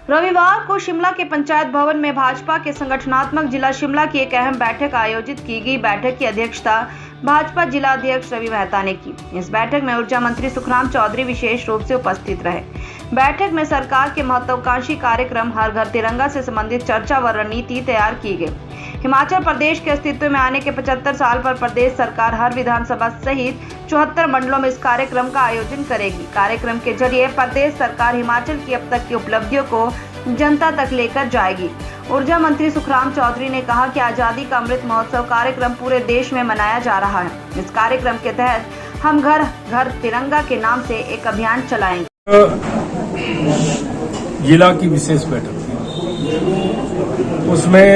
रविवार को शिमला के पंचायत भवन में भाजपा के संगठनात्मक जिला शिमला की एक अहम बैठक आयोजित की गई। बैठक की अध्यक्षता भाजपा जिला अध्यक्ष रवि मेहता ने की। इस बैठक में ऊर्जा मंत्री सुखराम चौधरी विशेष रूप से उपस्थित रहे। बैठक में सरकार के महत्वाकांक्षी कार्यक्रम हर घर तिरंगा से संबंधित चर्चा व रणनीति तैयार की गई। हिमाचल प्रदेश के अस्तित्व में आने के 75 साल पर प्रदेश सरकार हर विधानसभा सहित 74 मंडलों में इस कार्यक्रम का आयोजन करेगी। कार्यक्रम के जरिए प्रदेश सरकार हिमाचल की अब तक की उपलब्धियों को जनता तक लेकर जाएगी। ऊर्जा मंत्री सुखराम चौधरी ने कहा कि आजादी का अमृत महोत्सव कार्यक्रम पूरे देश में मनाया जा रहा है। इस कार्यक्रम के तहत हम घर घर तिरंगा के नाम से एक अभियान चलाएंगे। जिला की विशेष बैठक उसमें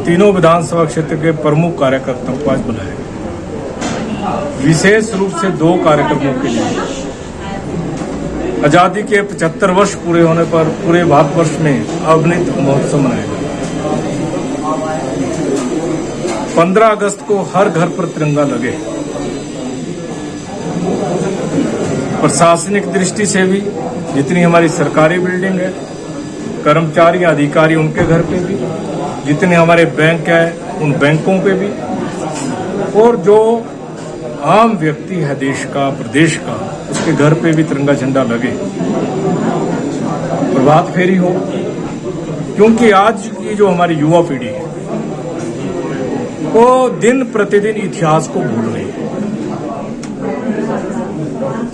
तीनों विधानसभा क्षेत्र के प्रमुख कार्यकर्ताओं को आज बुलाया गया। विशेष रूप से 2 कार्यक्रमों के लिए आजादी के 75 वर्ष पूरे होने पर पूरे भारतवर्ष में अमृत महोत्सव मनाया गया। 15 अगस्त को हर घर पर तिरंगा लगे। प्रशासनिक दृष्टि से भी जितनी हमारी सरकारी बिल्डिंग है, कर्मचारी अधिकारी उनके घर पे भी, जितने हमारे बैंक है उन बैंकों पे भी, और जो आम व्यक्ति है देश का प्रदेश का उसके घर पे भी तिरंगा झंडा लगे, प्रभात फेरी हो। क्योंकि आज की जो हमारी युवा पीढ़ी है वो दिन प्रतिदिन इतिहास को भूल रही है।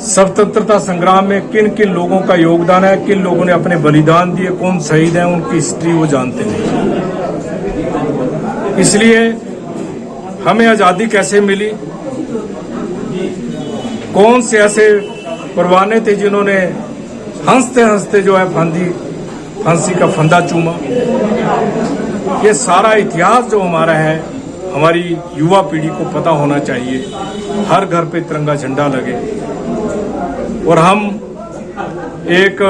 स्वतंत्रता संग्राम में किन किन लोगों का योगदान है, किन लोगों ने अपने बलिदान दिए, कौन शहीद हैं, उनकी हिस्ट्री वो जानते नहीं। इसलिए हमें आजादी कैसे मिली, कौन से ऐसे परवाने थे जिन्होंने हंसते हंसते जो है फांसी का फंदा चूमा, ये सारा इतिहास जो हमारा है हमारी युवा पीढ़ी को पता होना चाहिए। हर घर पे तिरंगा झंडा लगे और हम एक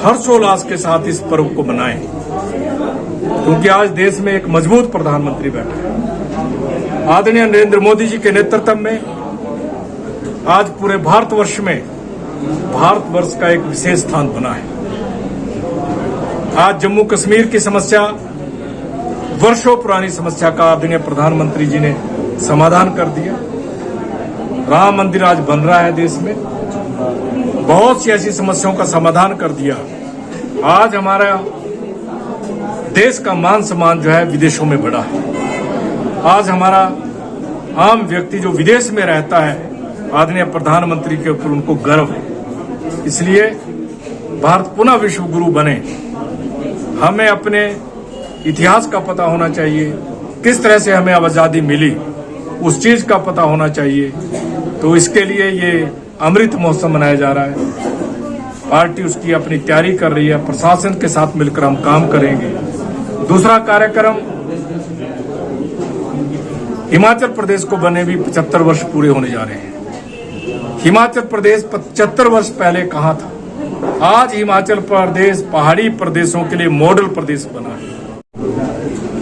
हर्षोल्लास के साथ इस पर्व को मनाएं, क्योंकि आज देश में एक मजबूत प्रधानमंत्री बैठे हैं। आदरणीय नरेंद्र मोदी जी के नेतृत्व में आज पूरे भारतवर्ष में भारतवर्ष का एक विशेष स्थान बना है। आज जम्मू कश्मीर की समस्या, वर्षों पुरानी समस्या का आदरणीय प्रधानमंत्री जी ने समाधान कर दिया। राम मंदिर आज बन रहा है देश में, बहुत सी ऐसी समस्याओं का समाधान कर दिया। आज हमारा देश का मान सम्मान जो है विदेशों में बढ़ा है। आज हमारा आम व्यक्ति जो विदेश में रहता है, आदरणीय प्रधानमंत्री के ऊपर उनको गर्व है। इसलिए भारत पुनः विश्व गुरु बने। हमें अपने इतिहास का पता होना चाहिए, किस तरह से हमें आजादी मिली उस चीज का पता होना चाहिए। तो इसके लिए ये अमृत महोत्सव मनाया जा रहा है। पार्टी उसकी अपनी तैयारी कर रही है, प्रशासन के साथ मिलकर हम काम करेंगे। दूसरा कार्यक्रम, हिमाचल प्रदेश को बने भी 75 वर्ष पूरे होने जा रहे हैं। हिमाचल प्रदेश 75 वर्ष पहले कहां था? आज हिमाचल प्रदेश पहाड़ी प्रदेशों के लिए मॉडल प्रदेश बना है।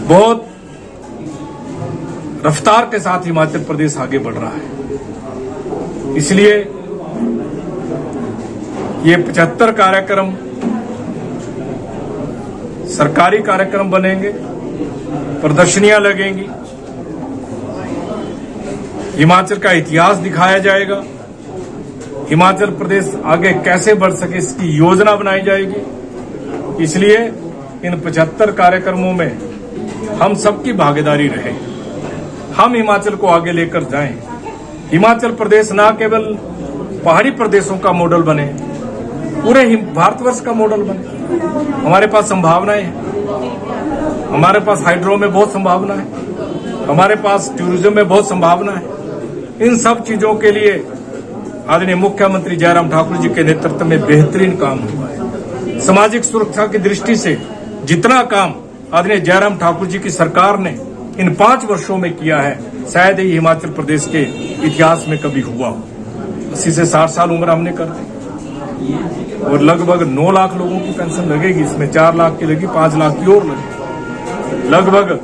बहुत रफ्तार के साथ हिमाचल प्रदेश आगे बढ़ रहा है। इसलिए ये 75 कार्यक्रम सरकारी कार्यक्रम बनेंगे, प्रदर्शनियां लगेंगी, हिमाचल का इतिहास दिखाया जाएगा, हिमाचल प्रदेश आगे कैसे बढ़ सके इसकी योजना बनाई जाएगी। इसलिए इन 75 कार्यक्रमों में हम सबकी भागीदारी रहे, हम हिमाचल को आगे लेकर जाएं। हिमाचल प्रदेश न केवल पहाड़ी प्रदेशों का मॉडल बने, पूरे भारतवर्ष का मॉडल बने। हमारे पास संभावनाएं हैं, हमारे पास हाइड्रो में बहुत संभावना है, हमारे पास टूरिज्म में बहुत संभावना है। इन सब चीजों के लिए आदरणीय मुख्यमंत्री जयराम ठाकुर जी के नेतृत्व में बेहतरीन काम हुआ है। सामाजिक सुरक्षा की दृष्टि से जितना काम आदरणीय जयराम ठाकुर जी की सरकार ने इन 5 वर्षों में किया है, शायद ही हिमाचल प्रदेश के इतिहास में कभी हुआ हो। 80 से 60 साल उम्र हमने कर दी और लगभग 9 लाख लोगों की पेंशन लगेगी। इसमें 4 लाख की लगी, 5 लाख की और लगी। लगभग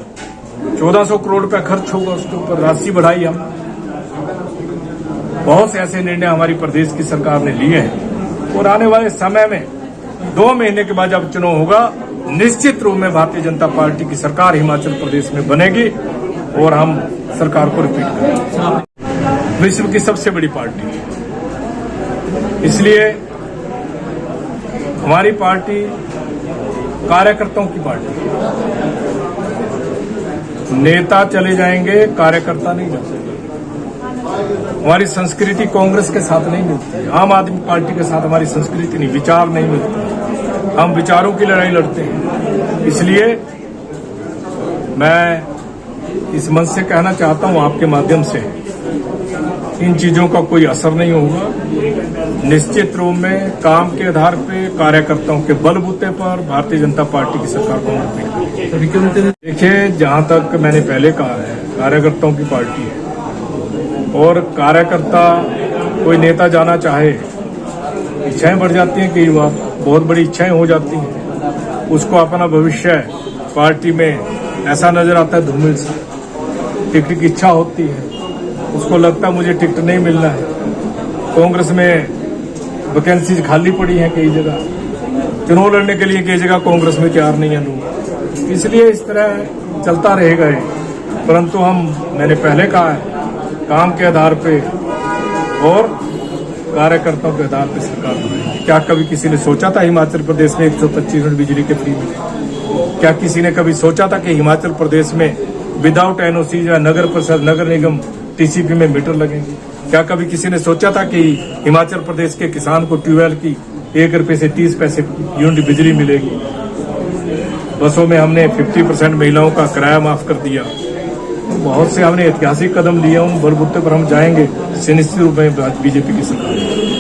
1400 करोड़ रुपया खर्च होगा, उसके ऊपर राशि बढ़ाई हम। बहुत से ऐसे निर्णय हमारी प्रदेश की सरकार ने लिए हैं और आने वाले समय में 2 महीने के बाद जब चुनाव होगा, निश्चित रूप में भारतीय जनता पार्टी की सरकार हिमाचल प्रदेश में बनेगी और हम सरकार को रिपीट करेंगे। विश्व की सबसे बड़ी पार्टी है, इसलिए हमारी पार्टी कार्यकर्ताओं की पार्टी है। नेता चले जाएंगे, कार्यकर्ता नहीं जाते। हमारी संस्कृति कांग्रेस के साथ नहीं मिलती, आम आदमी पार्टी के साथ हमारी संस्कृति नहीं, विचार नहीं मिलते। हम विचारों की लड़ाई लड़ते हैं। इसलिए मैं इस मंच से कहना चाहता हूं, आपके माध्यम से, इन चीजों का कोई असर नहीं होगा। निश्चित रूप में काम के आधार पे, कार्यकर्ताओं के बलबूते पर भारतीय जनता पार्टी की सरकार को रिपीट करेंगे। देखिए, जहां तक मैंने पहले कहा है, कार्यकर्ताओं की पार्टी है और कार्यकर्ता कोई नेता जाना चाहे, इच्छाएं बढ़ जाती हैं, कई बार बहुत बड़ी इच्छाएं हो जाती हैं। उसको अपना भविष्य पार्टी में ऐसा नजर आता है धूमिल सा, टिकट की इच्छा होती है, उसको लगता है मुझे टिकट नहीं मिलना है। कांग्रेस में वैकेंसीज खाली पड़ी हैं कई जगह, चुनाव लड़ने के लिए कई जगह कांग्रेस में तैयार नहीं है लोग। इसलिए इस तरह चलता रहेगा ये। परंतु मैंने पहले कहा है, काम के आधार पे और कार्यकर्ताओं के आधार पे सरकार बनाएगी। क्या कभी किसी ने सोचा था हिमाचल प्रदेश में 125 यूनिट बिजली के फ्री मिले? क्या किसी ने कभी सोचा था कि हिमाचल प्रदेश में विदाउट एनओसी या नगर परिषद, नगर निगम, टीसीपी में मीटर लगेंगे? क्या कभी किसी ने सोचा था कि हिमाचल प्रदेश के किसान को ट्यूबवेल की 1 रुपए से 30 पैसे यूनिट बिजली मिलेगी? बसों में हमने 50% महिलाओं का किराया माफ कर दिया। बहुत से हमने ऐतिहासिक कदम लिए, उन बलबूते पर हम जाएंगे। निश्चित रूप में बीजेपी की सरकार।